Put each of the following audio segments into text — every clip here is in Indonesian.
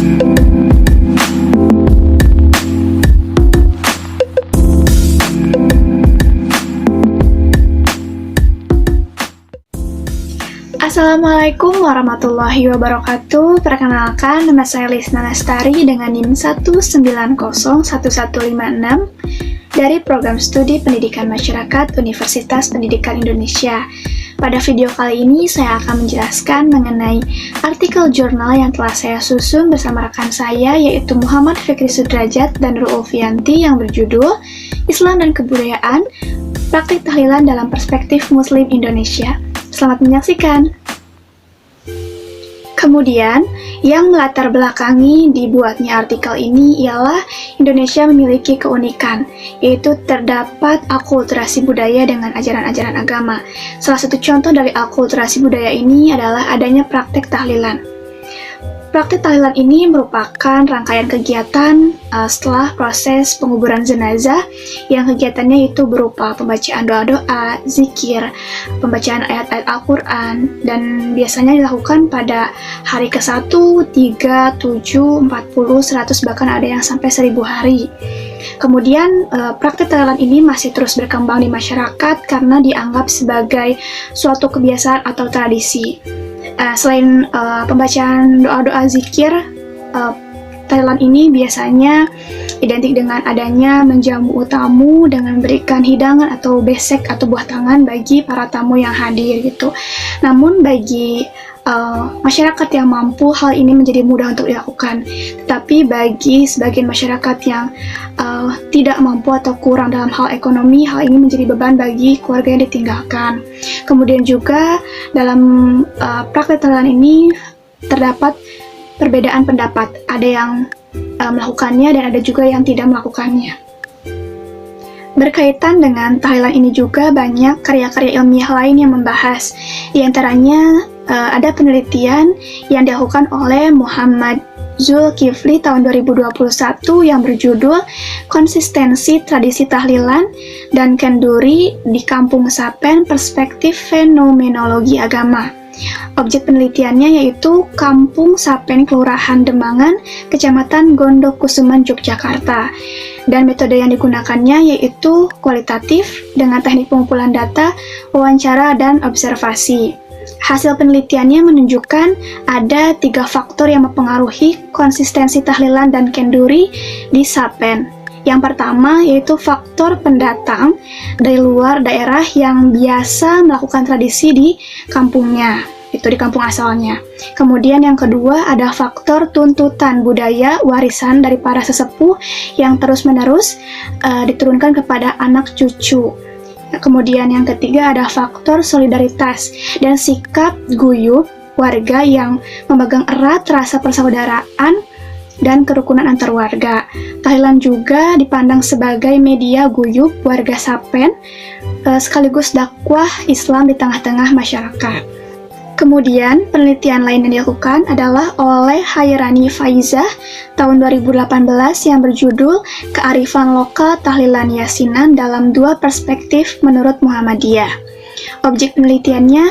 Assalamualaikum warahmatullahi wabarakatuh. Perkenalkan, nama saya Lisna Lestari dengan NIM 1901156 dari Program Studi Pendidikan Masyarakat Universitas Pendidikan Indonesia. Pada video kali ini saya akan menjelaskan mengenai artikel jurnal yang telah saya susun bersama rekan saya, yaitu Muhammad Fikri Sudrajat dan Ru'ulfianti, yang berjudul Islam dan Kebudayaan, Praktik Tahlilan dalam Perspektif Muslim Indonesia. Selamat menyaksikan. Kemudian, yang melatar belakangi dibuatnya artikel ini ialah Indonesia memiliki keunikan, yaitu terdapat akulturasi budaya dengan ajaran-ajaran agama. Salah satu contoh dari akulturasi budaya ini adalah adanya praktek tahlilan. Praktik tahlilan ini merupakan rangkaian kegiatan setelah proses penguburan jenazah, yang kegiatannya itu berupa pembacaan doa-doa, zikir, pembacaan ayat-ayat Al-Quran, dan biasanya dilakukan pada hari ke-1, 3, 7, 40, 100, bahkan ada yang sampai 1000 hari. Kemudian praktik tahlilan ini masih terus berkembang di masyarakat karena dianggap sebagai suatu kebiasaan atau tradisi. Selain pembacaan doa-doa zikir, tahlilan ini biasanya identik dengan adanya menjamu tamu dengan memberikan hidangan atau besek atau buah tangan bagi para tamu yang hadir gitu. Namun bagi masyarakat yang mampu, hal ini menjadi mudah untuk dilakukan. Tetapi bagi sebagian masyarakat yang tidak mampu atau kurang dalam hal ekonomi, hal ini menjadi beban bagi keluarga yang ditinggalkan. Kemudian juga dalam praktek tahlilan ini terdapat perbedaan pendapat. Ada yang melakukannya dan ada juga yang tidak melakukannya. Berkaitan dengan tahlilan ini juga banyak karya-karya ilmiah lain yang membahas. Di antaranya ada penelitian yang dilakukan oleh Muhammad Zulkifli tahun 2021 yang berjudul Konsistensi Tradisi Tahlilan dan Kenduri di Kampung Sapen, Perspektif Fenomenologi Agama. Objek penelitiannya yaitu Kampung Sapen, Kelurahan Demangan, Kecamatan Gondokusuman, Yogyakarta. Dan metode yang digunakannya yaitu kualitatif dengan teknik pengumpulan data, wawancara, dan observasi. Hasil penelitiannya menunjukkan ada 3 faktor yang mempengaruhi konsistensi tahlilan dan kenduri di Sapen. Yang pertama yaitu faktor pendatang dari luar daerah yang biasa melakukan tradisi di kampungnya, itu di kampung asalnya. Kemudian yang kedua ada faktor tuntutan budaya warisan dari para sesepuh yang terus-menerus diturunkan kepada anak cucu. Kemudian yang ketiga ada faktor solidaritas dan sikap guyup warga yang memegang erat rasa persaudaraan dan kerukunan antar warga. Tahlilan juga dipandang sebagai media guyup warga Sapen sekaligus dakwah Islam di tengah-tengah masyarakat. Kemudian, penelitian lain yang dilakukan adalah oleh Hairani Faizah tahun 2018 yang berjudul Kearifan Lokal Tahlilan Yasinan dalam 2 Perspektif Menurut Muhammadiyah. Objek penelitiannya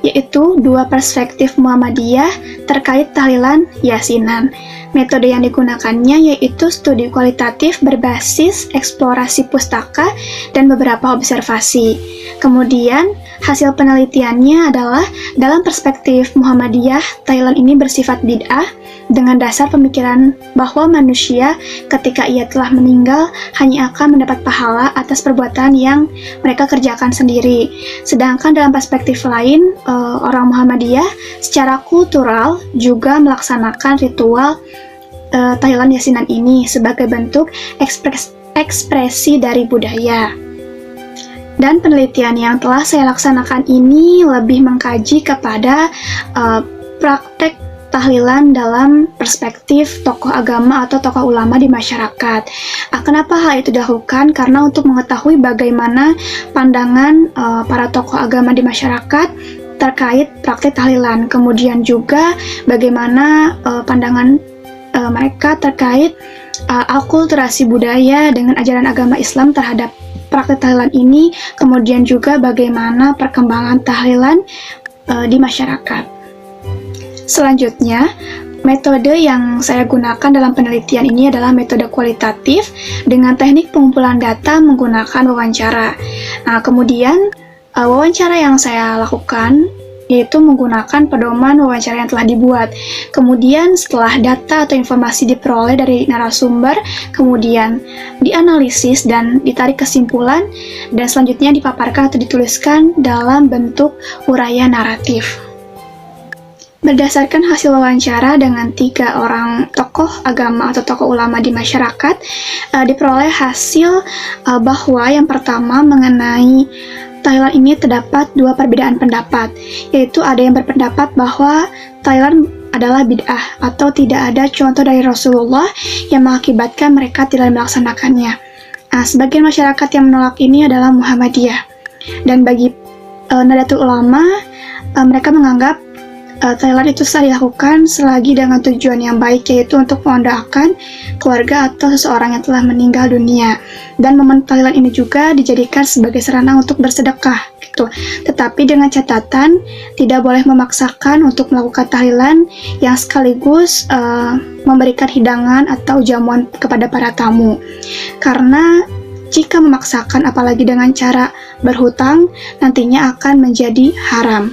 yaitu 2 perspektif Muhammadiyah terkait tahlilan yasinan. Metode yang digunakannya yaitu studi kualitatif berbasis eksplorasi pustaka dan beberapa observasi. Kemudian, hasil penelitiannya adalah dalam perspektif Muhammadiyah, tahlilan ini bersifat bid'ah dengan dasar pemikiran bahwa manusia ketika ia telah meninggal hanya akan mendapat pahala atas perbuatan yang mereka kerjakan sendiri. Sedangkan dalam perspektif lain, orang Muhammadiyah secara kultural juga melaksanakan ritual tahlilan yasinan ini sebagai bentuk ekspresi dari budaya. Dan penelitian yang telah saya laksanakan ini lebih mengkaji kepada praktek tahlilan dalam perspektif tokoh agama atau tokoh ulama di masyarakat. Kenapa hal itu dilakukan? Karena untuk mengetahui bagaimana pandangan para tokoh agama di masyarakat terkait praktek tahlilan, kemudian juga bagaimana pandangan mereka terkait akulturasi budaya dengan ajaran agama Islam terhadap praktek tahlilan ini, kemudian juga bagaimana perkembangan tahlilan di masyarakat. Selanjutnya, Metode yang saya gunakan dalam penelitian ini adalah metode kualitatif dengan teknik pengumpulan data menggunakan wawancara. Nah, kemudian wawancara yang saya lakukan yaitu menggunakan pedoman wawancara yang telah dibuat. Kemudian setelah data atau informasi diperoleh dari narasumber, kemudian dianalisis dan ditarik kesimpulan, dan selanjutnya dipaparkan atau dituliskan dalam bentuk uraian naratif. Berdasarkan hasil wawancara dengan 3 orang tokoh agama atau tokoh ulama di masyarakat, diperoleh hasil bahwa yang pertama mengenai Thailand ini terdapat 2 perbedaan pendapat, yaitu ada yang berpendapat bahwa Thailand adalah bid'ah atau tidak ada contoh dari Rasulullah yang mengakibatkan mereka tidak melaksanakannya. Sebagian masyarakat yang menolak ini adalah Muhammadiyah, dan bagi Nahdlatul Ulama, mereka menganggap Thailand itu sah dilakukan selagi dengan tujuan yang baik, yaitu untuk mendoakan keluarga atau seseorang yang telah meninggal dunia. Dan momen Thailand ini juga dijadikan sebagai sarana untuk bersedekah gitu. Tetapi dengan catatan tidak boleh memaksakan untuk melakukan tahlilan yang sekaligus memberikan hidangan atau jamuan kepada para tamu. Karena jika memaksakan apalagi dengan cara berhutang, nantinya akan menjadi haram.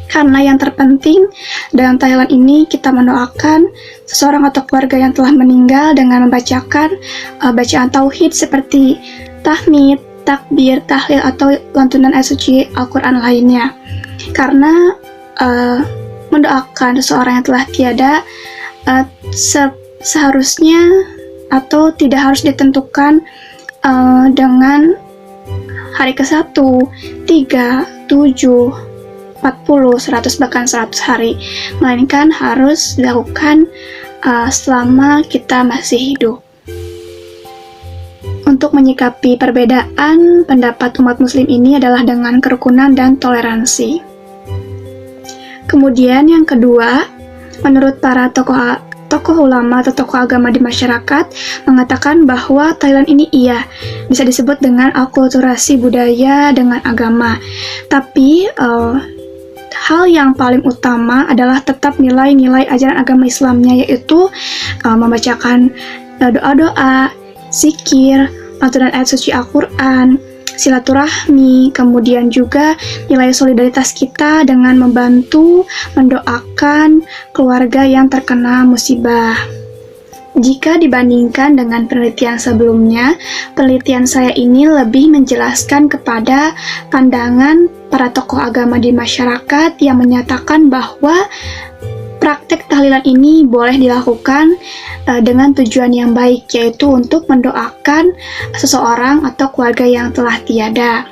Karena yang terpenting dalam tahlilan ini kita mendoakan seseorang atau keluarga yang telah meninggal dengan membacakan bacaan tauhid seperti tahmid, takbir, tahlil atau lantunan ayat suci Al-Quran lainnya. Karena mendoakan seseorang yang telah tiada seharusnya atau tidak harus ditentukan dengan hari ke-1, 3, 7, 40, 100, bahkan 100 hari, melainkan harus dilakukan selama kita masih hidup. Untuk menyikapi perbedaan pendapat umat muslim ini adalah dengan kerukunan dan toleransi. Kemudian yang kedua, menurut para tokoh ulama atau tokoh agama di masyarakat mengatakan bahwa Thailand ini bisa disebut dengan akulturasi budaya dengan agama. Tapi hal yang paling utama adalah tetap nilai-nilai ajaran agama Islamnya, yaitu membacakan doa-doa, zikir, lantunan ayat suci Al-Quran, silaturahmi, kemudian juga nilai solidaritas kita dengan membantu mendoakan keluarga yang terkena musibah. Jika dibandingkan dengan penelitian sebelumnya, penelitian saya ini lebih menjelaskan kepada pandangan para tokoh agama di masyarakat yang menyatakan bahwa praktek tahlilan ini boleh dilakukan dengan tujuan yang baik, yaitu untuk mendoakan seseorang atau keluarga yang telah tiada.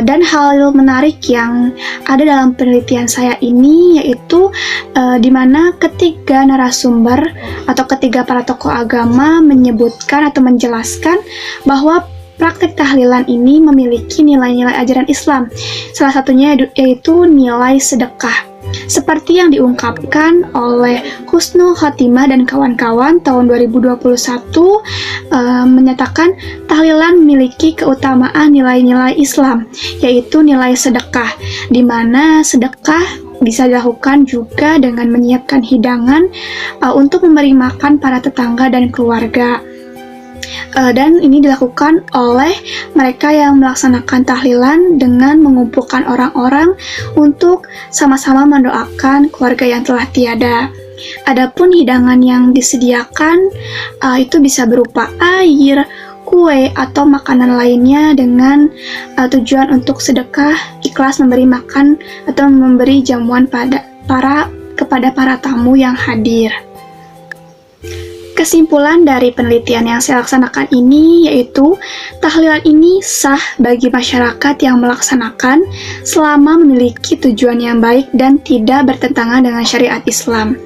Dan hal menarik yang ada dalam penelitian saya ini yaitu di mana ketiga narasumber atau ketiga para tokoh agama menyebutkan atau menjelaskan bahwa praktek tahlilan ini memiliki nilai-nilai ajaran Islam. Salah satunya yaitu nilai sedekah. Seperti yang diungkapkan oleh Husnul Khotimah dan kawan-kawan tahun 2021 menyatakan tahlilan memiliki keutamaan nilai-nilai Islam, yaitu nilai sedekah, di mana sedekah bisa dilakukan juga dengan menyiapkan hidangan untuk memberi makan para tetangga dan keluarga. Dan ini dilakukan oleh mereka yang melaksanakan tahlilan dengan mengumpulkan orang-orang untuk sama-sama mendoakan keluarga yang telah tiada. Adapun hidangan yang disediakan itu bisa berupa air, kue, atau makanan lainnya dengan tujuan untuk sedekah, ikhlas memberi makan atau memberi jamuan kepada para tamu yang hadir. Kesimpulan dari penelitian yang saya laksanakan ini yaitu tahlilan ini sah bagi masyarakat yang melaksanakan selama memiliki tujuan yang baik dan tidak bertentangan dengan syariat Islam.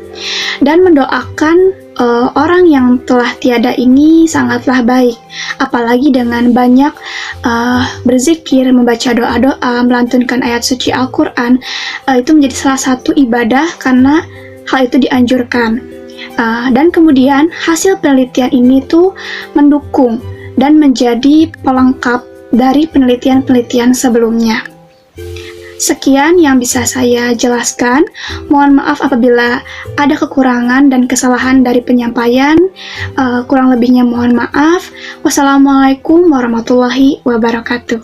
Dan mendoakan orang yang telah tiada ini sangatlah baik, apalagi dengan banyak berzikir, membaca doa-doa, melantunkan ayat suci Al-Quran, itu menjadi salah satu ibadah karena hal itu dianjurkan. Dan kemudian hasil penelitian ini tuh mendukung dan menjadi pelengkap dari penelitian-penelitian sebelumnya. Sekian yang bisa saya jelaskan. Mohon maaf apabila ada kekurangan dan kesalahan dari penyampaian. Kurang lebihnya mohon maaf. Wassalamualaikum warahmatullahi wabarakatuh.